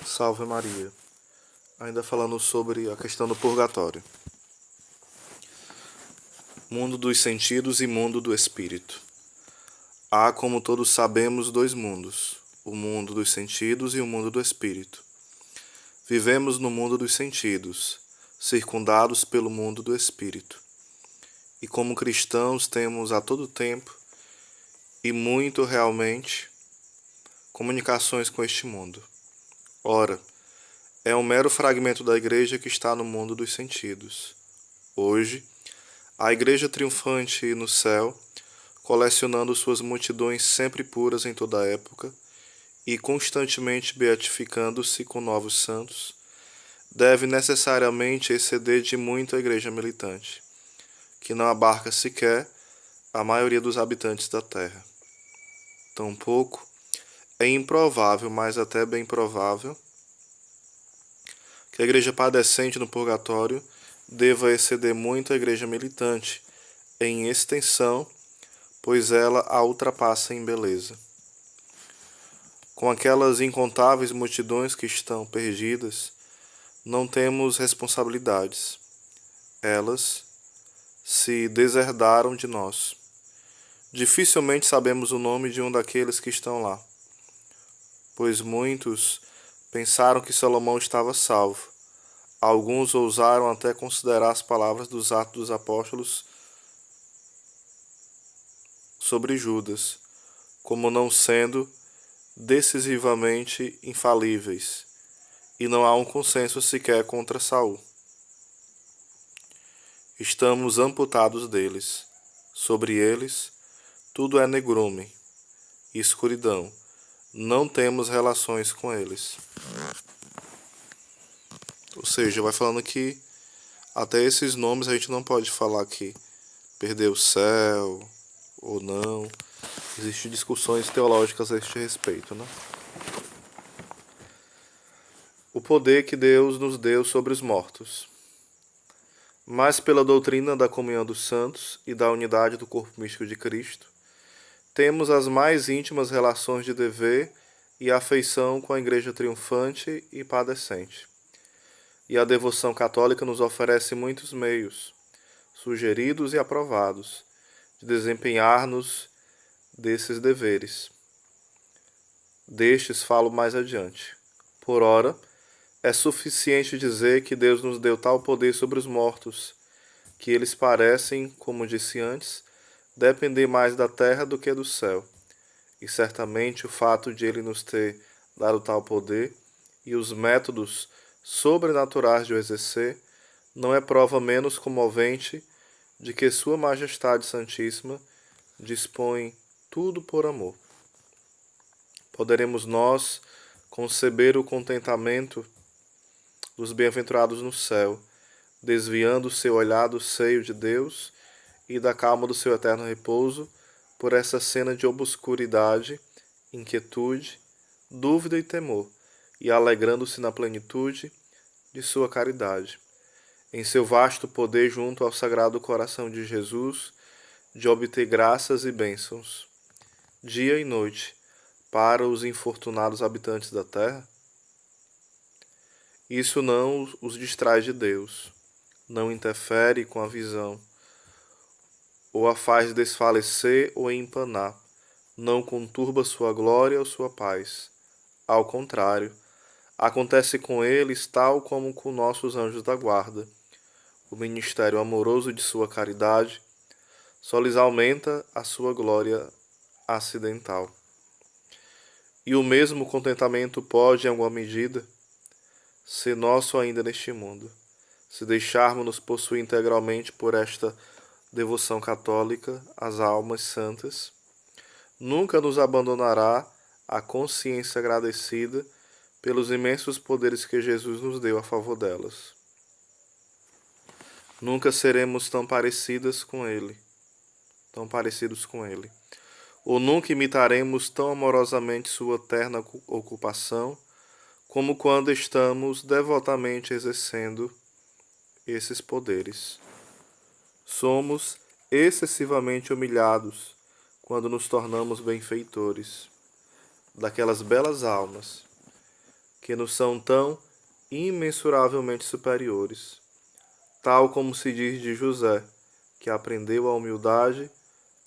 Salve Maria. Ainda falando sobre a questão do purgatório. Mundo dos sentidos e mundo do espírito. Há, como todos sabemos, dois mundos: o mundo dos sentidos e o mundo do espírito. Vivemos no mundo dos sentidos, circundados pelo mundo do espírito. E como cristãos temos a todo tempo, e muito realmente, comunicações com este mundo. Ora, é um mero fragmento da igreja que está no mundo dos sentidos. Hoje, a igreja triunfante no céu, colecionando suas multidões sempre puras em toda a época e constantemente beatificando-se com novos santos, deve necessariamente exceder de muito a igreja militante, que não abarca sequer a maioria dos habitantes da terra. Tampouco é improvável, mas até bem provável, que a igreja padecente no purgatório deva exceder muito a igreja militante em extensão, pois ela a ultrapassa em beleza. Com aquelas incontáveis multidões que estão perdidas, não temos responsabilidades. Elas se deserdaram de nós. Dificilmente sabemos o nome de um daqueles que estão lá, pois muitos pensaram que Salomão estava salvo. Alguns ousaram até considerar as palavras dos Atos dos Apóstolos sobre Judas como não sendo decisivamente infalíveis, e não há um consenso sequer contra Saul. Estamos amputados deles. Sobre eles, tudo é negrume e escuridão. Não temos relações com eles. Ou seja, vai falando que até esses nomes a gente não pode falar que perdeu o céu ou não. Existem discussões teológicas a este respeito, né? O poder que Deus nos deu sobre os mortos. Mas pela doutrina da comunhão dos santos e da unidade do corpo místico de Cristo, temos as mais íntimas relações de dever e afeição com a Igreja triunfante e padecente. E a devoção católica nos oferece muitos meios, sugeridos e aprovados, de desempenhar-nos desses deveres. Destes falo mais adiante. Por ora, é suficiente dizer que Deus nos deu tal poder sobre os mortos, que eles parecem, como disse antes, depender mais da terra do que do céu. E certamente o fato de Ele nos ter dado tal poder e os métodos sobrenaturais de o exercer não é prova menos comovente de que Sua Majestade Santíssima dispõe tudo por amor. Poderemos nós conceber o contentamento dos bem-aventurados no céu, desviando o seu olhar do seio de Deus e da calma do seu eterno repouso por essa cena de obscuridade, inquietude, dúvida e temor, e alegrando-se na plenitude de sua caridade, em seu vasto poder junto ao Sagrado Coração de Jesus, de obter graças e bênçãos, dia e noite, para os infortunados habitantes da terra? Isso não os distrai de Deus, não interfere com a visão, ou a faz desfalecer ou empanar, não conturba sua glória ou sua paz. Ao contrário, acontece com eles tal como com nossos anjos da guarda. O ministério amoroso de sua caridade só lhes aumenta a sua glória acidental. E o mesmo contentamento pode, em alguma medida, ser nosso ainda neste mundo, se deixarmos-nos possuir integralmente por esta devoção católica às almas santas. Nunca nos abandonará a consciência agradecida pelos imensos poderes que Jesus nos deu a favor delas. Nunca seremos tão parecidos com Ele, ou nunca imitaremos tão amorosamente sua terna ocupação, como quando estamos devotamente exercendo esses poderes. Somos excessivamente humilhados quando nos tornamos benfeitores daquelas belas almas que nos são tão imensuravelmente superiores, tal como se diz de José, que aprendeu a humildade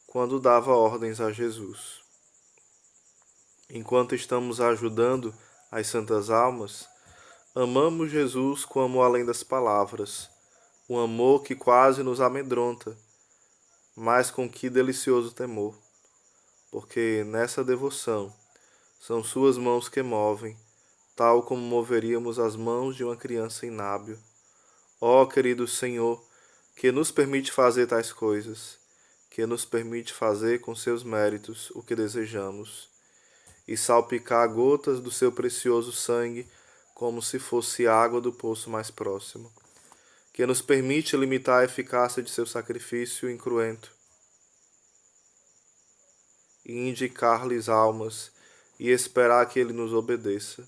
quando dava ordens a Jesus. Enquanto estamos ajudando as santas almas, amamos Jesus como além das palavras, um amor que quase nos amedronta, mas com que delicioso temor, porque nessa devoção são suas mãos que movem, tal como moveríamos as mãos de uma criança inábil. Ó querido Senhor, que nos permite fazer tais coisas, que nos permite fazer com seus méritos o que desejamos, e salpicar gotas do seu precioso sangue como se fosse água do poço mais próximo, que nos permite limitar a eficácia de seu sacrifício incruento e indicar-lhes almas e esperar que ele nos obedeça,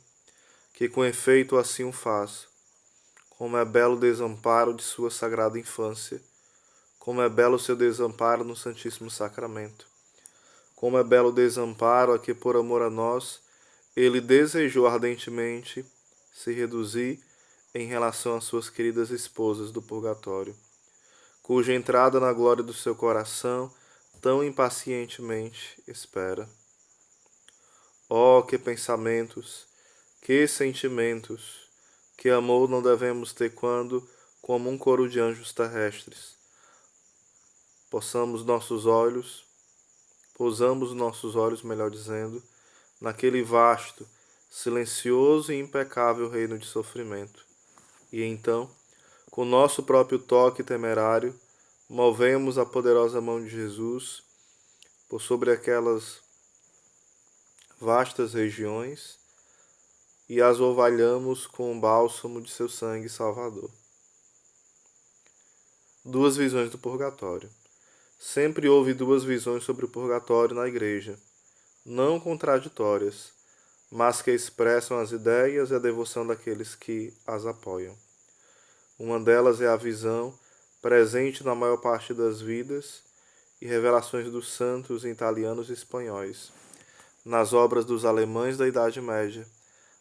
que com efeito assim o faz. Como é belo o desamparo de sua sagrada infância, como é belo o seu desamparo no Santíssimo Sacramento, como é belo o desamparo a que, por amor a nós, ele desejou ardentemente se reduzir em relação às suas queridas esposas do purgatório, cuja entrada na glória do seu coração tão impacientemente espera. Oh, que pensamentos, que sentimentos, que amor não devemos ter quando, como um coro de anjos terrestres, pousamos nossos olhos, melhor dizendo, naquele vasto, silencioso e impecável reino de sofrimento. E então, com nosso próprio toque temerário, movemos a poderosa mão de Jesus por sobre aquelas vastas regiões e as orvalhamos com o bálsamo de seu sangue salvador. Duas visões do purgatório. Sempre houve duas visões sobre o purgatório na Igreja, não contraditórias, mas que expressam as ideias e a devoção daqueles que as apoiam. Uma delas é a visão presente na maior parte das vidas e revelações dos santos italianos e espanhóis, nas obras dos alemães da Idade Média,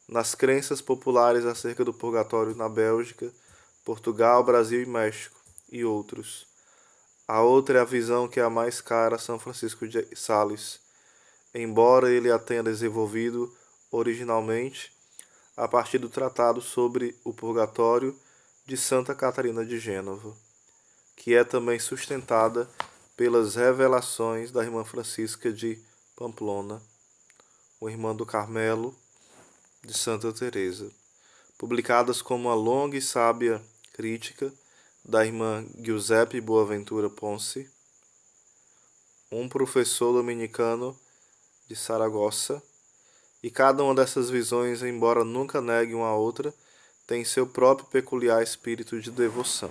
nas crenças populares acerca do purgatório na Bélgica, Portugal, Brasil e México, e outros. A outra é a visão que é a mais cara a São Francisco de Sales, embora ele a tenha desenvolvido originalmente a partir do tratado sobre o purgatório de Santa Catarina de Gênova, que é também sustentada pelas revelações da irmã Francisca de Pamplona, uma irmã do Carmelo de Santa Teresa, publicadas como uma longa e sábia crítica da irmã Giuseppe Boaventura Ponce, um professor dominicano de Saragossa, e cada uma dessas visões, embora nunca negue uma a outra, tem seu próprio peculiar espírito de devoção.